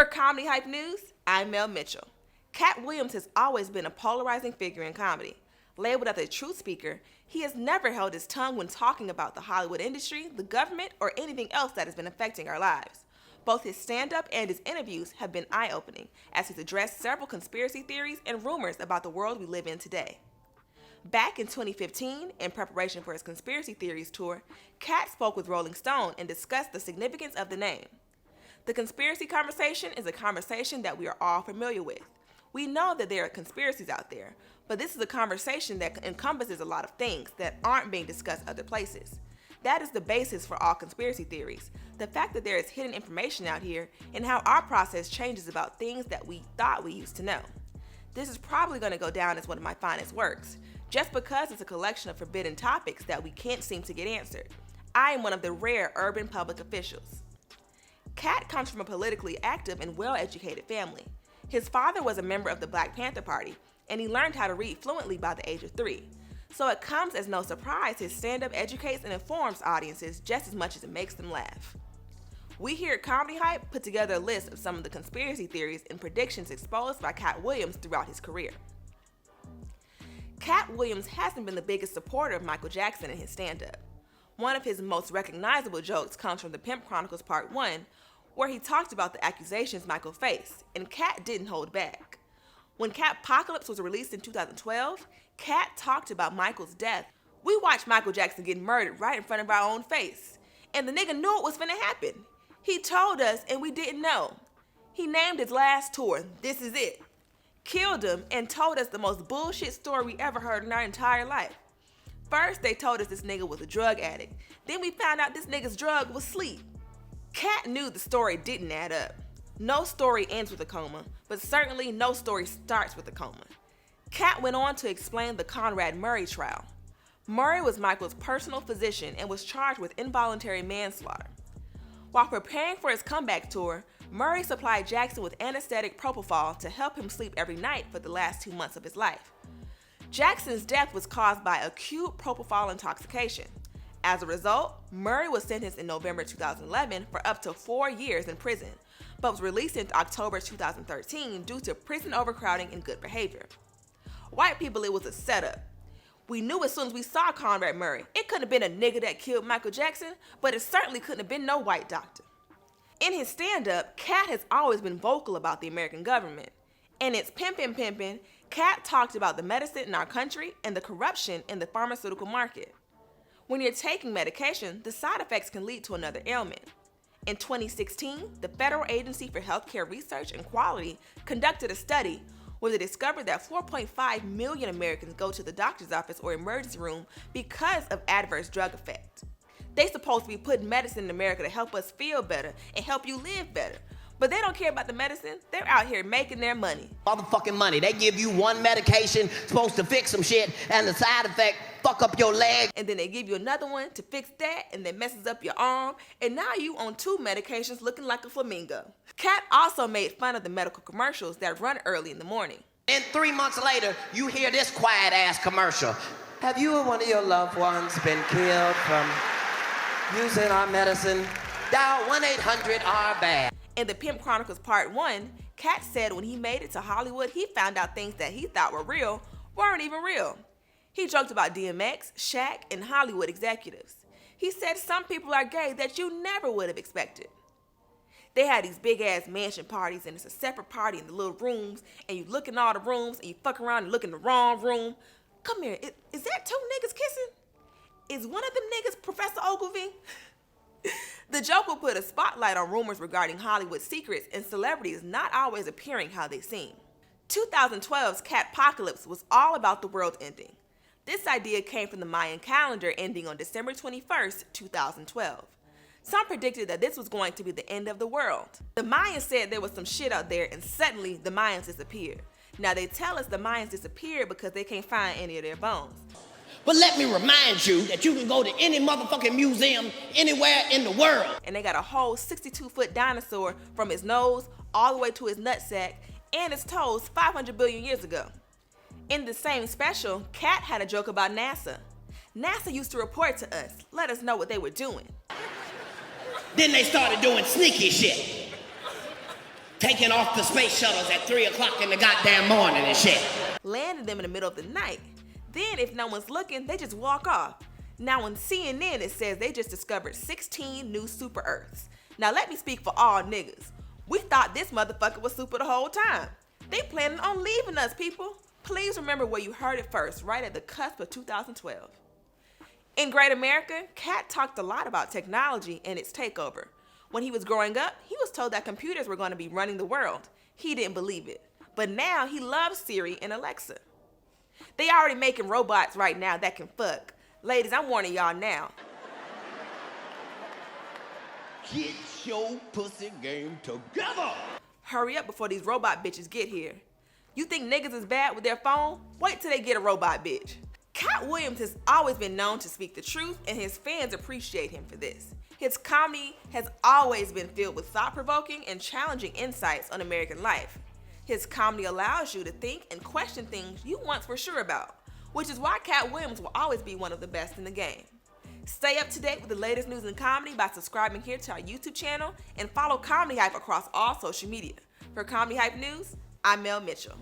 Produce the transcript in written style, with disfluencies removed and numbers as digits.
Comedy Hype News, I'm Mel Mitchell. Katt Williams has always been a polarizing figure in comedy. Labeled as a truth speaker, he has never held his tongue when talking about the Hollywood industry, the government, or anything else that has been affecting our lives. Both his stand-up and his interviews have been eye-opening, as he's addressed several conspiracy theories and rumors about the world we live in today. Back in 2015, in preparation for his Conspiracy Theories tour, Katt spoke with Rolling Stone and discussed the significance of the name. The conspiracy conversation is a conversation that we are all familiar with. We know that there are conspiracies out there, but this is a conversation that encompasses a lot of things that aren't being discussed other places. That is the basis for all conspiracy theories, the fact that there is hidden information out here and how our process changes about things that we thought we used to know. This is probably going to go down as one of my finest works, just because it's a collection of forbidden topics that we can't seem to get answered. I am one of the rare urban public officials. Katt comes from a politically active and well-educated family. His father was a member of the Black Panther Party, and he learned how to read fluently by the age of 3. So it comes as no surprise his stand-up educates and informs audiences just as much as it makes them laugh. We here at Comedy Hype put together a list of some of the conspiracy theories and predictions exposed by Katt Williams throughout his career. Katt Williams hasn't been the biggest supporter of Michael Jackson in his stand-up. One of his most recognizable jokes comes from the Pimp Chronicles Part 1, where he talked about the accusations Michael faced, and Katt didn't hold back. When Catpocalypse was released in 2012, Katt talked about Michael's death. We watched Michael Jackson get murdered right in front of our own face, and the nigga knew it was finna happen. He told us and we didn't know. He named his last tour, This Is It, killed him, and told us the most bullshit story we ever heard in our entire life. First, they told us this nigga was a drug addict. Then we found out this nigga's drug was sleep. Katt knew the story didn't add up. No story ends with a coma, but certainly no story starts with a coma. Katt went on to explain the Conrad Murray trial. Murray was Michael's personal physician and was charged with involuntary manslaughter. While preparing for his comeback tour, Murray supplied Jackson with anesthetic propofol to help him sleep every night for the last 2 months of his life. Jackson's death was caused by acute propofol intoxication. As a result, Murray was sentenced in November 2011 for up to 4 years in prison, but was released in October 2013 due to prison overcrowding and good behavior. White people, it was a setup. We knew as soon as we saw Conrad Murray, it couldn't have been a nigga that killed Michael Jackson, but it certainly couldn't have been no white doctor. In his stand-up, Katt has always been vocal about the American government. In its Pimpin', Katt talked about the medicine in our country and the corruption in the pharmaceutical market. When you're taking medication, the side effects can lead to another ailment. In 2016, the Federal Agency for Healthcare Research and Quality conducted a study where they discovered that 4.5 million Americans go to the doctor's office or emergency room because of adverse drug effects. They supposed to be putting medicine in America to help us feel better and help you live better. But they don't care about the medicine. They're out here making their money. Motherfucking money. They give you one medication supposed to fix some shit, and the side effect fuck up your leg. And then they give you another one to fix that, and then messes up your arm. And now you on 2 medications looking like a flamingo. Katt also made fun of the medical commercials that run early in the morning. And 3 months later, you hear this quiet ass commercial. Have you or one of your loved ones been killed from using our medicine? Dial 1-800-RBAD. In the Pimp Chronicles Part 1, Katt said when he made it to Hollywood, he found out things that he thought were real weren't even real. He joked about DMX, Shaq, and Hollywood executives. He said some people are gay that you never would have expected. They had these big-ass mansion parties, and it's a separate party in the little rooms, and you look in all the rooms, and you fuck around and look in the wrong room. Come here, is that 2 niggas kissing? Is one of them niggas Professor Ogilvy? The joke will put a spotlight on rumors regarding Hollywood secrets and celebrities not always appearing how they seem. 2012's Catpocalypse was all about the world ending. This idea came from the Mayan calendar ending on December 21st, 2012. Some predicted that this was going to be the end of the world. The Mayans said there was some shit out there, and suddenly the Mayans disappeared. Now they tell us the Mayans disappeared because they can't find any of their bones. But let me remind you that you can go to any motherfucking museum anywhere in the world. And they got a whole 62-foot dinosaur from his nose all the way to his nutsack and his toes 500 billion years ago. In the same special, Katt had a joke about NASA. NASA used to report to us, let us know what they were doing. Then they started doing sneaky shit. taking off the space shuttles at 3 o'clock in the goddamn morning and shit. Landing them in the middle of the night. Then, if no one's looking, they just walk off. Now on CNN, it says they just discovered 16 new super Earths. Now let me speak for all niggas. We thought this motherfucker was super the whole time. They planning on leaving us, people. Please remember where you heard it first, right at the cusp of 2012. In Great America, Katt talked a lot about technology and its takeover. When he was growing up, he was told that computers were going to be running the world. He didn't believe it. But now he loves Siri and Alexa. They already making robots right now that can fuck. Ladies, I'm warning y'all now. Get your pussy game together. Hurry up before these robot bitches get here. You think niggas is bad with their phone? Wait till they get a robot bitch. Katt Williams has always been known to speak the truth, and his fans appreciate him for this. His comedy has always been filled with thought-provoking and challenging insights on American life. His comedy allows you to think and question things you once were sure about, which is why Katt Williams will always be one of the best in the game. Stay up to date with the latest news in comedy by subscribing here to our YouTube channel and follow Comedy Hype across all social media. For Comedy Hype News, I'm Mel Mitchell.